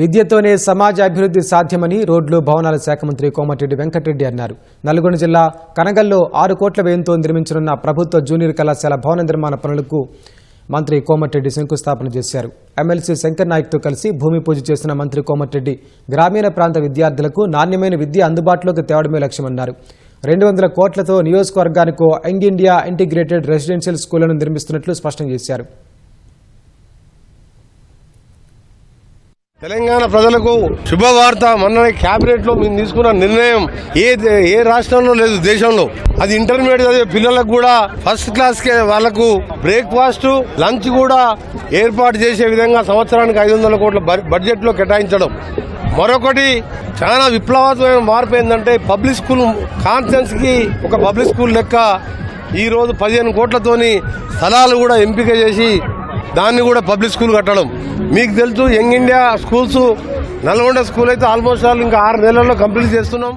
విద్యతోనే సమాజ అభివృద్ధి సాధ్యమని రోడ్లు భవనాల శాఖ మంత్రి కోమటిరెడ్డి వెంకటరెడ్డి అన్నారు. నల్గొండ జిల్లా కనగల్లో 6 కోట్ల వ్యయంతో నిర్మించనున్న ప్రభుత్వ జూనియర్ కళాశాల భవన నిర్మాణ పనులకు మంత్రి కోమటిరెడ్డి శంకుస్థాపన చేశారు. ఎమ్మెల్సీ శంకర్ నాయక్తో కలిసి భూమి పూజ చేసిన మంత్రి కోమటిరెడ్డి గ్రామీణ ప్రాంత విద్యార్థులకు నాణ్యమైన విద్య అందుబాటులోకి తేవడమే లక్ష్యమన్నారు. 200 కోట్లతో నియోజకవర్గానికి యంగ్ ఇండియా ఇంటిగ్రేటెడ్ రెసిడెన్షియల్ స్కూళ్లను నిర్మిస్తున్నట్లు స్పష్టం చేశారు. తెలంగాణ ప్రజలకు శుభవార్త. మొన్న కేబినెట్ లో మేము తీసుకున్న నిర్ణయం ఏ రాష్ట్రంలో లేదు దేశంలో. అది ఇంటర్మీడియట్ చదివే పిల్లలకు కూడా ఫస్ట్ క్లాస్ కే వాళ్లకు బ్రేక్ఫాస్ట్ లంచ్ కూడా ఏర్పాటు చేసే విధంగా సంవత్సరానికి 500 కోట్ల బడ్జెట్ లో కేటాయించడం. మరొకటి చాలా విప్లవాత్మకమైన మార్పు ఏంటంటే పబ్లిక్ స్కూల్ కాన్ఫరెన్స్ కి ఒక పబ్లిక్ స్కూల్ లెక్క ఈ రోజు 15 కోట్లతోని స్థలాలు కూడా ఎంపిక చేసి దాన్ని కూడా పబ్లిక్ స్కూల్ కట్టడం. మీకు తెలుసు young India schools Nalgonda school అయితే ఆల్మోస్ట్ ఇంకా 6 నెలల్లో కంప్లీట్ చేస్తున్నాం.